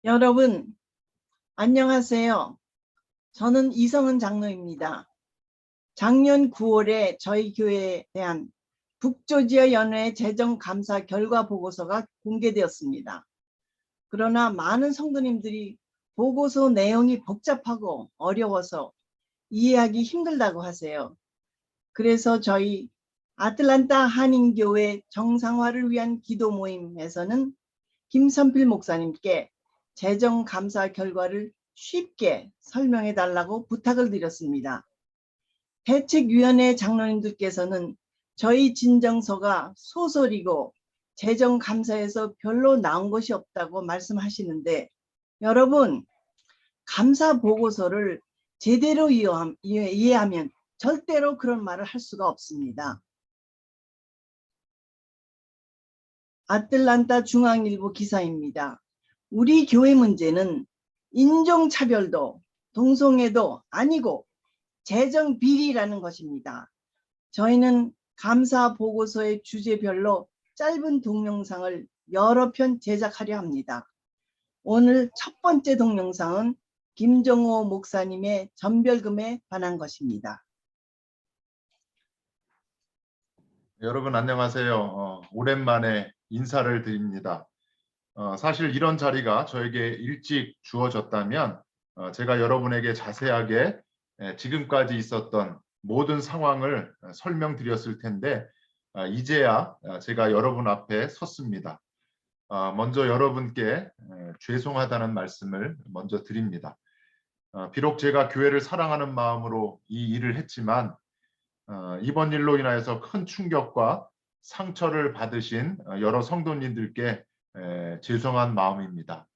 여러분, 안녕하세요. 저는 이성은 장로입니다. 작년 9월에 저희 교회에 대한 북조지아 연회 재정감사 결과 보고서가 공개되었습니다. 그러나 많은 성도님들이 보고서 내용이 복잡하고 어려워서 이해하기 힘들다고 하세요. 그래서 저희 아틀란타 한인교회 정상화를 위한 기도 모임에서는 김선필 목사님께 재정감사 결과를 쉽게 설명해 달라고 부탁을 드렸습니다. 대책위원회 장로님들께서는 저희 진정서가 소설이고 재정감사에서 별로 나온 것이 없다고 말씀하시는데, 여러분, 감사 보고서를 제대로 이해하면 절대로 그런 말을 할 수가 없습니다. 아틀란타 중앙일보 기사입니다. 우리 교회 문제는 인종차별도 동성애도 아니고 재정 비리라는 것입니다. 저희는 감사 보고서의 주제별로 짧은 동영상을 여러 편 제작하려 합니다. 오늘 첫 번째 동영상은 김정호 목사님의 전별금에 관한 것입니다. 여러분 안녕하세요. 오랜만에 인사를 드립니다. 사실 이런 자리가 저에게 일찍 주어졌다면 제가 여러분에게 자세하게 지금까지 있었던 모든 상황을 설명드렸을 텐데 이제야 제가 여러분 앞에 섰습니다. 먼저 여러분께 죄송하다는 말씀을 먼저 드립니다. 비록 제가 교회를 사랑하는 마음으로 이 일을 했지만 이번 일로 인하여서 큰 충격과 상처를 받으신 여러 성도님들께 죄송한 마음입니다.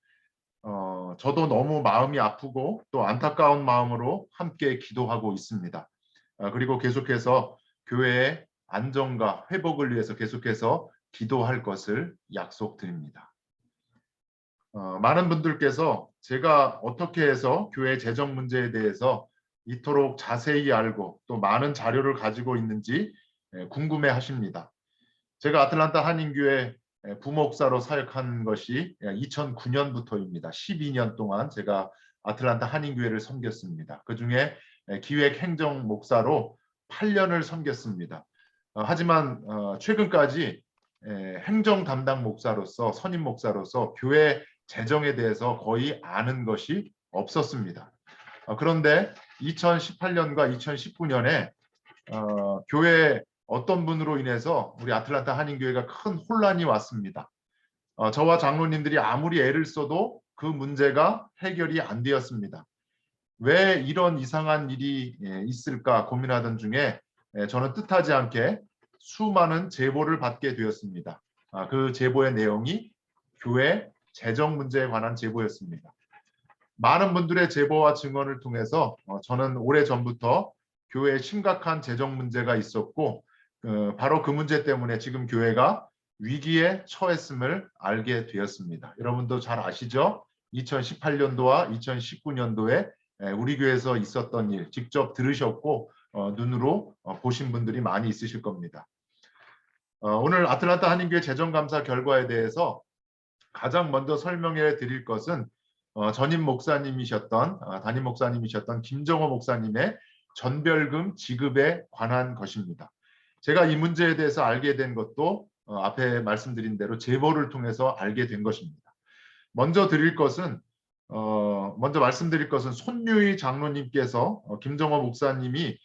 저도 너무 마음이 아프고 또 안타까운 마음으로 함께 기도하고 있습니다. 그리고 계속해서 교회의 안정과 회복을 위해서 계속해서 기도할 것을 약속드립니다. 많은 분들께서 제가 어떻게 해서 교회 재정 문제에 대해서 이토록 자세히 알고 또 많은 자료를 가지고 있는지 궁금해 하십니다. 제가 아틀란타 한인교회 부목사로 사역한 것이 2009년부터입니다. 12년 동안 제가 아틀란타 한인교회를 섬겼습니다. 그중에 기획행정 목사로 8년을 섬겼습니다. 하지만 최근까지 행정 담당 목사로서 선임 목사로서 교회 재정에 대해서 거의 아는 것이 없었습니다. 그런데 2018년과 2019년에 교회 어떤 분으로 인해서 우리 아틀란타 한인교회가 큰 혼란이 왔습니다. 저와 장로님들이 아무리 애를 써도 그 문제가 해결이 안 되었습니다. 왜 이런 이상한 일이 있을까 고민하던 중에 저는 뜻하지 않게 수많은 제보를 받게 되었습니다. 그 제보의 내용이 교회 재정 문제에 관한 제보였습니다. 많은 분들의 제보와 증언을 통해서 저는 오래전부터 교회에 심각한 재정 문제가 있었고 바로 그 문제 때문에 지금 교회가 위기에 처했음을 알게 되었습니다. 여러분도 잘 아시죠? 2018년도와 2019년도에 우리 교회에서 있었던 일 직접 들으셨고 눈으로 보신 분들이 많이 있으실 겁니다. 오늘 아틀란타 한인교회 재정감사 결과에 대해서 가장 먼저 설명해 드릴 것은 담임 목사님이셨던 김정호 목사님의 전별금 지급에 관한 것입니다. 제가 이 문제에 대해서 알게 된 것도 앞에 말씀드린 대로 제보를 통해서 알게 된 것입니다. 먼저 말씀드릴 것은 손유희 장로님께서 김정호 목사님이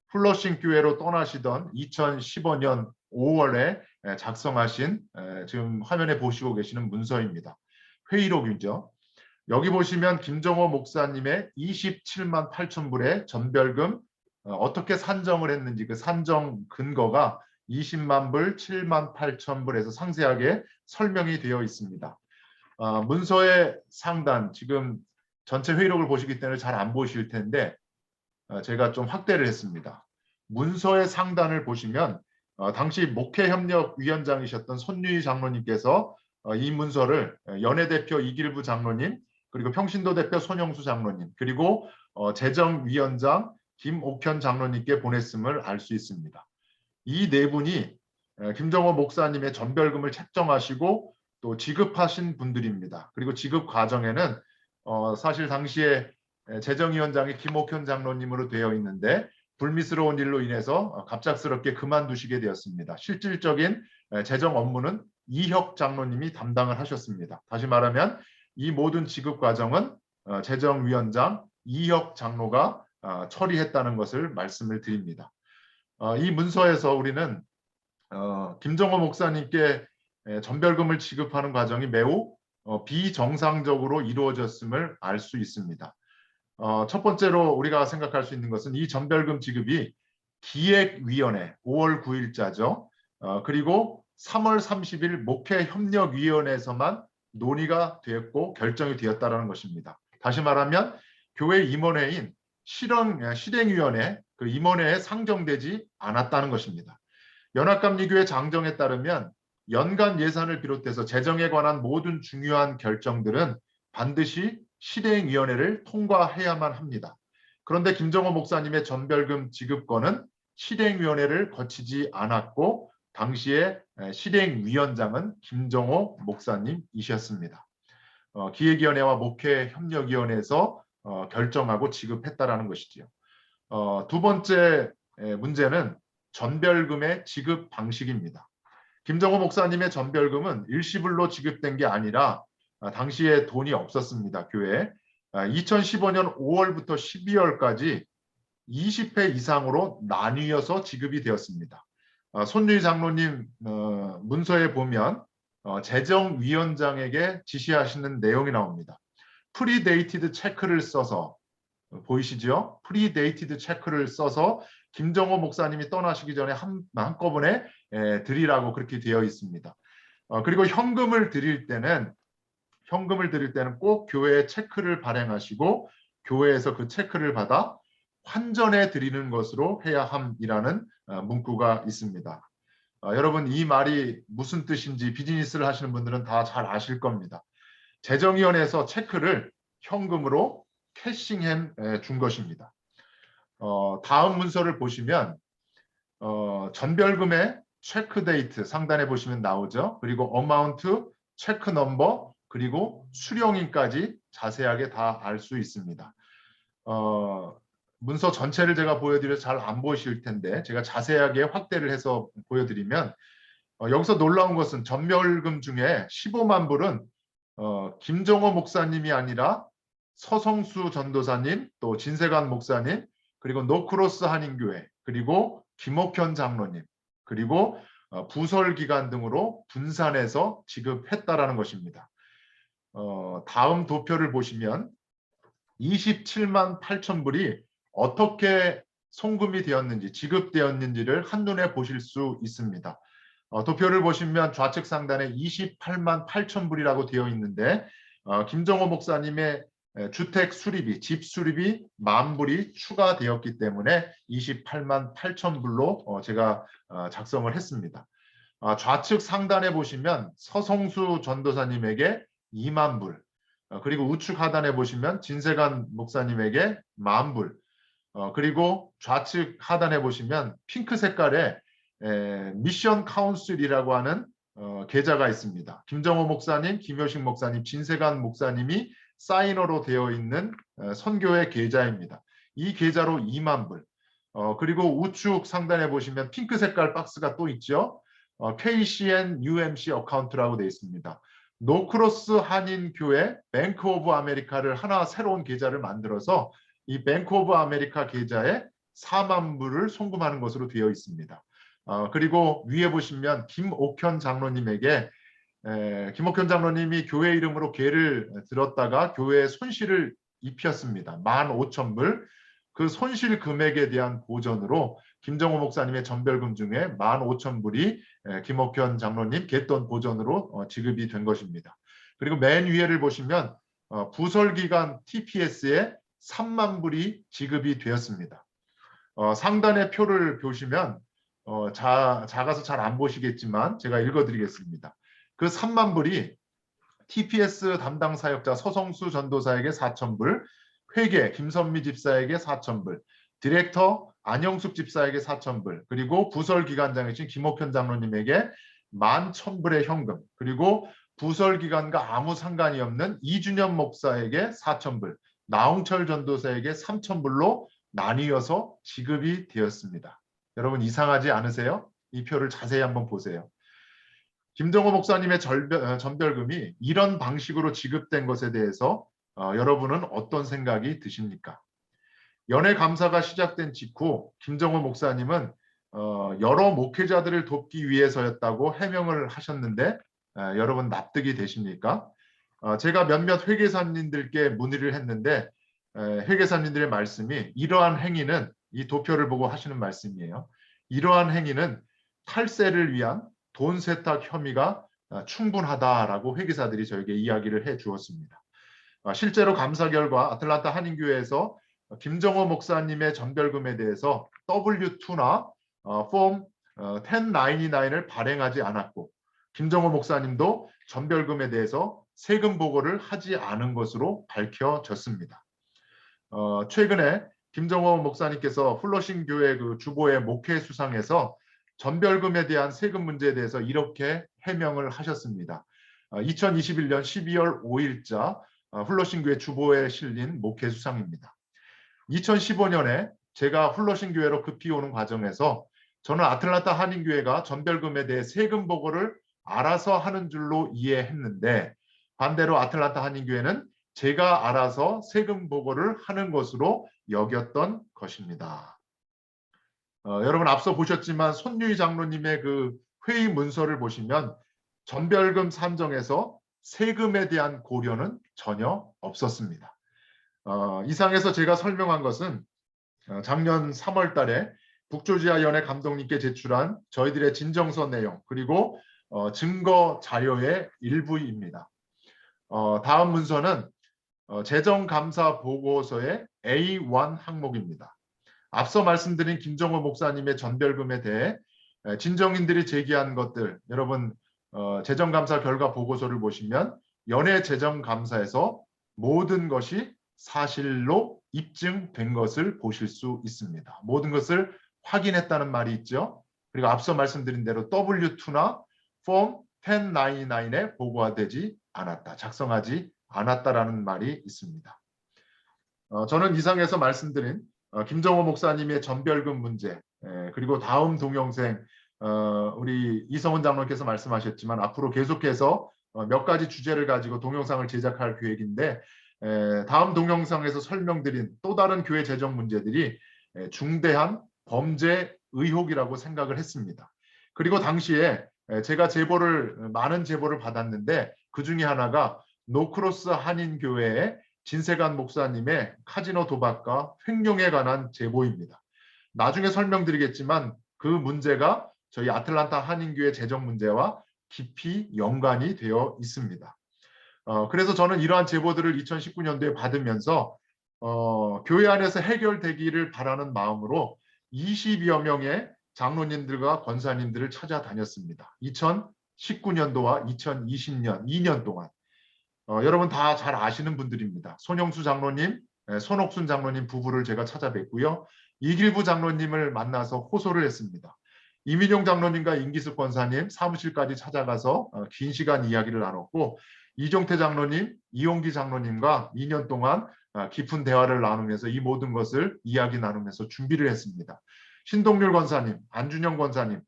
플러싱 교회로 떠나시던 2015년 5월에 작성하신 지금 화면에 보시고 계시는 문서입니다. 회의록이죠. 여기 보시면 김정호 목사님의 27만 8천 불의 전별금 어떻게 산정을 했는지 그 산정 근거가 20만 불, 7만 8천 불에서 상세하게 설명이 되어 있습니다. 문서의 상단, 지금 전체 회의록을 보시기 때문에 잘 안 보실 텐데 제가 좀 확대를 했습니다. 문서의 상단을 보시면 당시 목회협력위원장이셨던 손유희 장로님께서 이 문서를 연회대표 이길부 장로님, 그리고 평신도 대표 손영수 장로님, 그리고 재정위원장 김옥현 장로님께 보냈음을 알 수 있습니다. 이 네 분이 김정호 목사님의 전별금을 책정하시고 또 지급하신 분들입니다. 그리고 지급 과정에는 사실 당시에 재정위원장이 김옥현 장로님으로 되어 있는데 불미스러운 일로 인해서 갑작스럽게 그만두시게 되었습니다. 실질적인 재정 업무는 이혁 장로님이 담당을 하셨습니다. 다시 말하면 이 모든 지급 과정은 재정위원장 이혁 장로가 처리했다는 것을 말씀을 드립니다. 이 문서에서 우리는 김정호 목사님께 전별금을 지급하는 과정이 매우 비정상적으로 이루어졌음을 알 수 있습니다. 첫 번째로 우리가 생각할 수 있는 것은 이 전별금 지급이 기획위원회 5월 9일자죠. 그리고 3월 30일 목회협력위원회에서만 논의가 되었고 결정이 되었다는 것입니다. 다시 말하면 교회 임원회인 실행위원회 그 임원회에 상정되지 않았다는 것입니다. 연합감리교회 장정에 따르면 연간 예산을 비롯해서 재정에 관한 모든 중요한 결정들은 반드시 실행위원회를 통과해야만 합니다. 그런데 김정호 목사님의 전별금 지급권은 실행위원회를 거치지 않았고 당시에 실행위원장은 김정호 목사님이셨습니다. 기획위원회와 목회협력위원회에서 결정하고 지급했다라는 것이지요. 두 번째 문제는 전별금의 지급 방식입니다. 김정호 목사님의 전별금은 일시불로 지급된 게 아니라 당시에 돈이 없었습니다. 교회에. 2015년 5월부터 12월까지 20회 이상으로 나뉘어서 지급이 되었습니다. 손유희 장로님 문서에 보면 재정위원장에게 지시하시는 내용이 나옵니다. 프리데이티드 체크를 써서 보이시죠? 프리데이티드 체크를 써서 김정호 목사님이 떠나시기 전에 한꺼번에 드리라고 그렇게 되어 있습니다. 그리고 현금을 드릴 때는 꼭 교회에 체크를 발행하시고 교회에서 그 체크를 받아 환전해 드리는 것으로 해야 함이라는 문구가 있습니다. 여러분 이 말이 무슨 뜻인지 비즈니스를 하시는 분들은 다 잘 아실 겁니다. 재정위원회에서 체크를 현금으로 캐싱해 준 것입니다. 다음 문서를 보시면 전별금의 체크 데이트 상단에 보시면 나오죠. 그리고 어마운트, 체크 넘버, 그리고 수령인까지 자세하게 다 알 수 있습니다. 문서 전체를 제가 보여드려서 잘 안 보이실 텐데 제가 자세하게 확대를 해서 보여드리면 여기서 놀라운 것은 전별금 중에 15만 불은 김정호 목사님이 아니라 서성수 전도사님, 또 진세관 목사님, 그리고 노크로스 한인교회, 그리고 김옥현 장로님, 그리고 부설기관 등으로 분산해서 지급했다라는 것입니다. 다음 도표를 보시면 27만 8천 불이 어떻게 송금이 되었는지, 지급되었는지를 한눈에 보실 수 있습니다. 도표를 보시면 좌측 상단에 28만 8천 불이라고 되어 있는데 김정호 목사님의 주택 수리비, 집 수리비 10,000불이 추가되었기 때문에 28만 8천 불로 제가 작성을 했습니다. 좌측 상단에 보시면 서성수 전도사님에게 2만 불, 그리고 우측 하단에 보시면 진세관 목사님에게 10,000불, 그리고 좌측 하단에 보시면 핑크 색깔의 미션 카운슬이라고 하는 계좌가 있습니다. 김정호 목사님, 김효식 목사님, 진세관 목사님이 사이너로 되어 있는 선교회 계좌입니다. 이 계좌로 2만 불. 그리고 우측 상단에 보시면 핑크 색깔 박스가 또 있죠. KCN UMC 어카운트라고 되어 있습니다. 노크로스 한인교회 뱅크 오브 아메리카를 하나 새로운 계좌를 만들어서 이 뱅크 오브 아메리카 계좌에 4만 불을 송금하는 것으로 되어 있습니다. 그리고 위에 보시면 김옥현 장로님에게 김옥현 장로님이 교회 이름으로 궤를 들었다가 교회에 손실을 입혔습니다. 15,000불. 그 손실 금액에 대한 보전으로 김정호 목사님의 전별금 중에 15,000불이 김옥현 장로님 갯돈 보전으로 지급이 된 것입니다. 그리고 맨 위에를 보시면 부설기관 TPS에 3만 불이 지급이 되었습니다. 상단의 표를 보시면 작아서 잘 안 보시겠지만 제가 읽어드리겠습니다. 그 3만 불이 TPS 담당 사역자 서성수 전도사에게 4,000불, 회계 김선미 집사에게 4,000불, 디렉터 안영숙 집사에게 4,000불, 그리고 부설기관장이신 김옥현 장로님에게 11,000불의 현금, 그리고 부설 기관과 아무 상관이 없는 이준현 목사에게 4,000불, 나홍철 전도사에게 3,000불로 나뉘어서 지급이 되었습니다. 여러분 이상하지 않으세요? 이 표를 자세히 한번 보세요. 김정호 목사님의 전별금이 이런 방식으로 지급된 것에 대해서 여러분은 어떤 생각이 드십니까? 연회 감사가 시작된 직후 김정호 목사님은 여러 목회자들을 돕기 위해서였다고 해명을 하셨는데 여러분 납득이 되십니까? 제가 몇몇 회계사님들께 문의를 했는데 회계사님들의 말씀이 이러한 행위는 이 도표를 보고 하시는 말씀이에요. 이러한 행위는 탈세를 위한 돈 세탁 혐의가 충분하다라고 회계사들이 저에게 이야기를 해 주었습니다. 실제로 감사 결과 아틀란타 한인교회에서 김정호 목사님의 전별금에 대해서 W2나 폼 1099을 발행하지 않았고 김정호 목사님도 전별금에 대해서 세금 보고를 하지 않은 것으로 밝혀졌습니다. 최근에 김정호 목사님께서 플러싱 교회 그 주보의 목회 수상에서 전별금에 대한 세금 문제에 대해서 이렇게 해명을 하셨습니다. 2021년 12월 5일자 플러싱 교회 주보에 실린 목회 수상입니다. 2015년에 제가 플러싱 교회로 급히 오는 과정에서 저는 아틀란타 한인교회가 전별금에 대해 세금 보고를 알아서 하는 줄로 이해했는데 반대로 아틀란타 한인교회는 제가 알아서 세금 보고를 하는 것으로 여겼던 것입니다. 여러분 앞서 보셨지만 손유희 장로님의 그 회의 문서를 보시면 전별금 산정에서 세금에 대한 고려는 전혀 없었습니다. 이상에서 제가 설명한 것은 작년 3월 달에 북조지아 연회 감독님께 제출한 저희들의 진정서 내용 그리고 증거 자료의 일부입니다. 다음 문서는 재정감사 보고서의 A1 항목입니다. 앞서 말씀드린 김정호 목사님의 전별금에 대해 진정인들이 제기한 것들 여러분 재정감사 결과 보고서를 보시면 연회 재정감사에서 모든 것이 사실로 입증된 것을 보실 수 있습니다. 모든 것을 확인했다는 말이 있죠. 그리고 앞서 말씀드린 대로 W2나 폼 1099에 보고되지 않았다. 작성하지 않았다라는 말이 있습니다. 저는 이상에서 말씀드린 김정호 목사님의 전별금 문제 그리고 다음 동영생 우리 이성훈 장로께서 말씀하셨지만 앞으로 계속해서 몇 가지 주제를 가지고 동영상을 제작할 계획인데 다음 동영상에서 설명드린 또 다른 교회 재정 문제들이 중대한 범죄 의혹이라고 생각을 했습니다. 그리고 당시에 제가 많은 제보를 받았는데 그 중에 하나가 노크로스 한인교회의 진세관 목사님의 카지노 도박과 횡령에 관한 제보입니다. 나중에 설명드리겠지만 그 문제가 저희 아틀란타 한인교회 재정 문제와 깊이 연관이 되어 있습니다. 그래서 저는 이러한 제보들을 2019년도에 받으면서 교회 안에서 해결되기를 바라는 마음으로 20여 명의 장로님들과 권사님들을 찾아다녔습니다. 2019년도와 2020년 2년 동안 여러분 다 잘 아시는 분들입니다. 손영수 장로님, 손옥순 장로님 부부를 제가 찾아뵙고요. 이길부 장로님을 만나서 호소를 했습니다. 이민용 장로님과 임기숙 권사님 사무실까지 찾아가서 긴 시간 이야기를 나눴고 이종태 장로님, 이용기 장로님과 2년 동안 깊은 대화를 나누면서 이 모든 것을 이야기 나누면서 준비를 했습니다. 신동률 권사님, 안준영 권사님,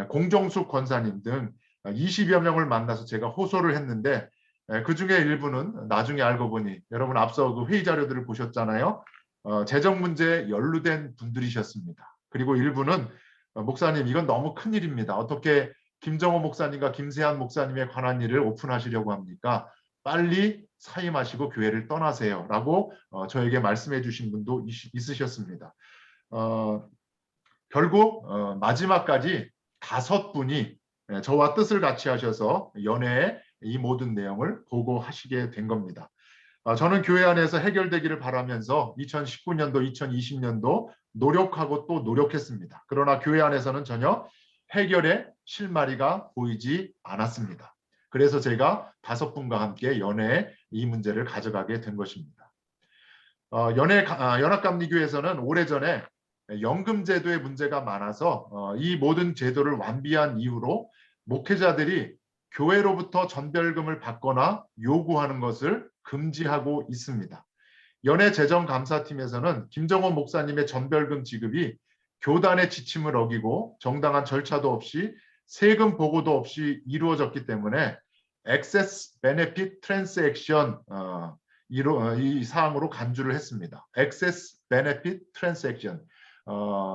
공정숙 권사님 등 20여 명을 만나서 제가 호소를 했는데 그 중에 일부는 나중에 알고 보니 여러분 앞서 그 회의 자료들을 보셨잖아요. 재정 문제에 연루된 분들이셨습니다. 그리고 일부는 목사님 이건 너무 큰일입니다. 어떻게 김정호 목사님과 김세한 목사님에 관한 일을 오픈하시려고 합니까? 빨리 사임하시고 교회를 떠나세요. 라고 저에게 말씀해 주신 분도 있으셨습니다. 결국 마지막까지 5분이 저와 뜻을 같이 하셔서 연회에 이 모든 내용을 보고하시게 된 겁니다. 저는 교회 안에서 해결되기를 바라면서 2019년도, 2020년도 노력하고 또 노력했습니다. 그러나 교회 안에서는 전혀 해결의 실마리가 보이지 않았습니다. 그래서 제가 5분과 함께 연회에 이 문제를 가져가게 된 것입니다. 연합감리교회에서는 오래전에 연금제도의 문제가 많아서 이 모든 제도를 완비한 이후로 목회자들이 교회로부터 전별금을 받거나 요구하는 것을 금지하고 있습니다. 연회재정감사팀에서는 김정원 목사님의 전별금 지급이 교단의 지침을 어기고 정당한 절차도 없이 세금 보고도 없이 이루어졌기 때문에 Excess Benefit Transaction 이 사항으로 간주를 했습니다. Excess Benefit Transaction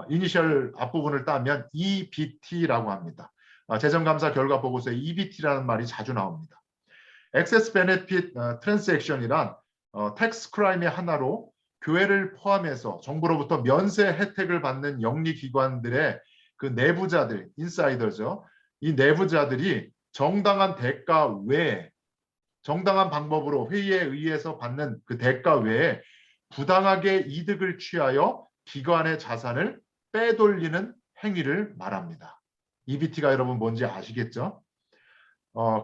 이니셜 앞부분을 따면 EBT라고 합니다. 재정감사 결과 보고서에 EBT라는 말이 자주 나옵니다. Excess Benefit Transaction이란 텍스 크라임의 하나로 교회를 포함해서 정부로부터 면세 혜택을 받는 영리기관들의 그 내부자들, 인사이더죠. 이 내부자들이 정당한 대가 외에 정당한 방법으로 회의에 의해서 받는 그 대가 외에 부당하게 이득을 취하여 기관의 자산을 빼돌리는 행위를 말합니다. EBT가 여러분 뭔지 아시겠죠?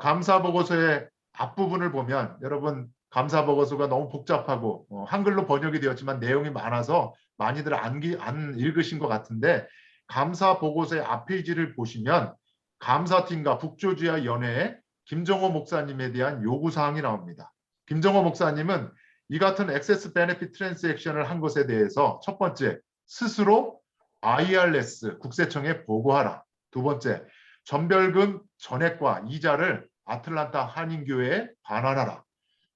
감사보고서의 앞부분을 보면 여러분 감사보고서가 너무 복잡하고 한글로 번역이 되었지만 내용이 많아서 많이들 안 읽으신 것 같은데 감사보고서의 앞페이지를 보시면 감사팀과 북조지아 연회에 김정호 목사님에 대한 요구사항이 나옵니다. 김정호 목사님은 이 같은 액세스 베네핏 트랜잭션을 한 것에 대해서 첫 번째, 스스로 IRS 국세청에 보고하라. 두 번째, 전별금 전액과 이자를 아틀란타 한인교회에 반환하라.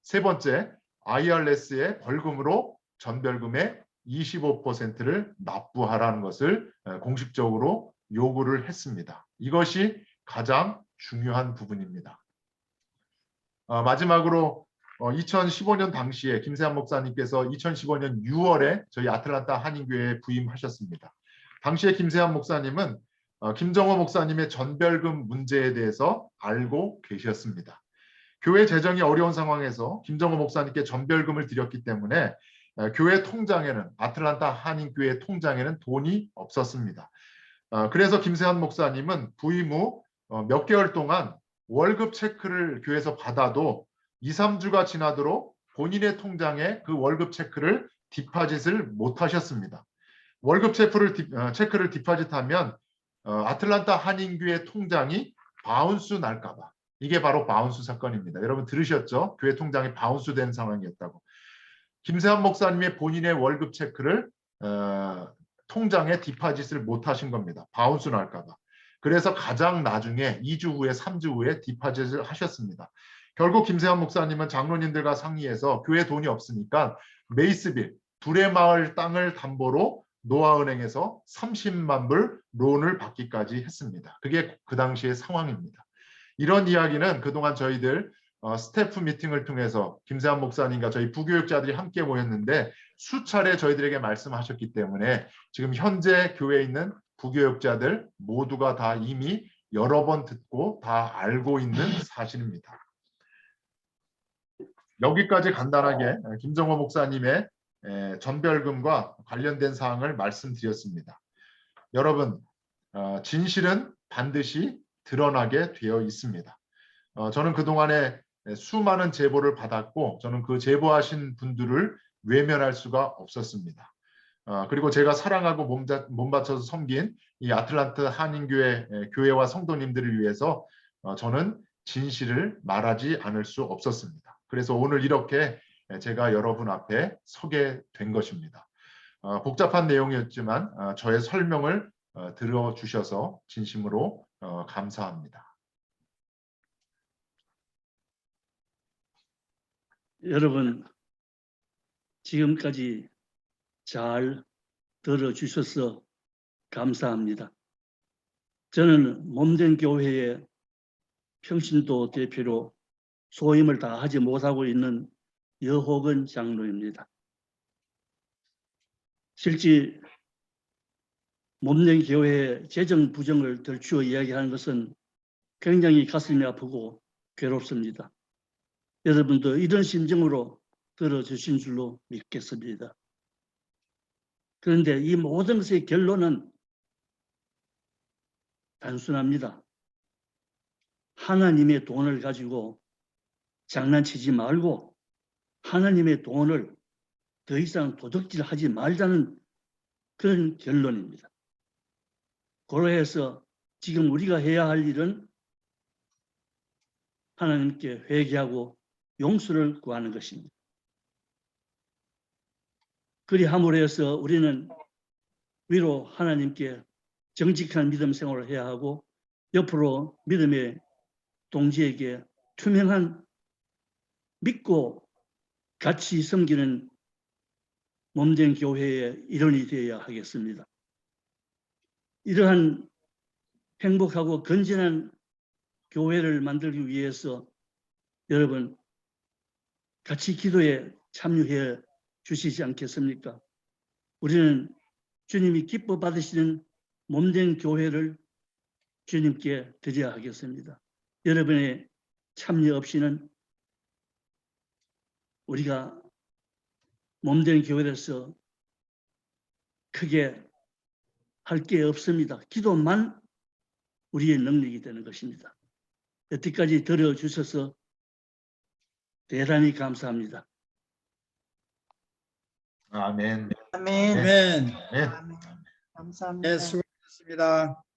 세 번째, IRS의 벌금으로 전별금의 25%를 납부하라는 것을 공식적으로 요구를 했습니다. 이것이 가장 중요한 부분입니다. 마지막으로 2015년 당시에 김세한 목사님께서 2015년 6월에 저희 아틀란타 한인교회에 부임하셨습니다. 당시에 김세한 목사님은 김정호 목사님의 전별금 문제에 대해서 알고 계셨습니다. 교회 재정이 어려운 상황에서 김정호 목사님께 전별금을 드렸기 때문에 교회 통장에는 아틀란타 한인교회 통장에는 돈이 없었습니다. 그래서 김세한 목사님은 부임 후 몇 개월 동안 월급 체크를 교회에서 받아도 2, 3주가 지나도록 본인의 통장에 그 월급 체크를 디파짓을 못하셨습니다. 월급 체크를 디파짓하면 아틀란타 한인교회 통장이 바운스 날까 봐. 이게 바로 바운스 사건입니다. 여러분 들으셨죠? 교회 통장이 바운스 된 상황이었다고. 김세한 목사님의 본인의 월급 체크를 통장에 디파짓을 못하신 겁니다. 바운스 날까 봐. 그래서 가장 나중에 2주 후에 3주 후에 디파짓을 하셨습니다. 결국 김세한 목사님은 장로님들과 상의해서 교회 돈이 없으니까 메이스빌 두레마을 땅을 담보로 노아은행에서 30만 불 론을 받기까지 했습니다. 그게 그 당시의 상황입니다. 이런 이야기는 그동안 저희들 스태프 미팅을 통해서 김세한 목사님과 저희 부교육자들이 함께 모였는데 수차례 저희들에게 말씀하셨기 때문에 지금 현재 교회에 있는 부교육자들 모두가 다 이미 여러 번 듣고 다 알고 있는 사실입니다. 여기까지 간단하게 김정호 목사님의 전별금과 관련된 사항을 말씀드렸습니다. 여러분, 진실은 반드시 드러나게 되어 있습니다. 저는 그동안에 수많은 제보를 받았고 저는 그 제보하신 분들을 외면할 수가 없었습니다. 그리고 제가 사랑하고 몸바쳐서 섬긴 이 아틀란타 한인교회 교회와 성도님들을 위해서 저는 진실을 말하지 않을 수 없었습니다. 그래서 오늘 이렇게 제가 여러분 앞에 서게 된 것입니다. 복잡한 내용이었지만 저의 설명을 들어주셔서 진심으로 감사합니다. 여러분, 지금까지 잘 들어주셔서 감사합니다. 저는 몸된 교회의 평신도 대표로 소임을 다하지 못하고 있는 여호건 장로입니다. 실제 몸된 교회의 재정 부정을 들추어 이야기하는 것은 굉장히 가슴이 아프고 괴롭습니다. 여러분도 이런 심정으로 들어주신 줄로 믿겠습니다. 그런데 이 모든 것의 결론은 단순합니다. 하나님의 돈을 가지고 장난치지 말고 하나님의 돈을 더 이상 도둑질하지 말자는 그런 결론입니다. 그러해서 지금 우리가 해야 할 일은 하나님께 회개하고 용서를 구하는 것입니다. 그리함으로 해서 우리는 위로 하나님께 정직한 믿음 생활을 해야 하고 옆으로 믿음의 동지에게 투명한 믿고 같이 섬기는 몸된 교회의 일원이 되어야 하겠습니다. 이러한 행복하고 건전한 교회를 만들기 위해서 여러분 같이 기도에 참여해 주시지 않겠습니까? 우리는 주님이 기뻐 받으시는 몸된 교회를 주님께 드려야 하겠습니다. 여러분의 참여 없이는 우리가 몸된 교회에서 크게 할 게 없습니다. 기도만 우리의 능력이 되는 것입니다. 여태까지 들어주셔서 대단히 감사합니다. 아멘. 아멘. 아멘. 네. 아멘. 감사합니다. 네, 수고하셨습니다.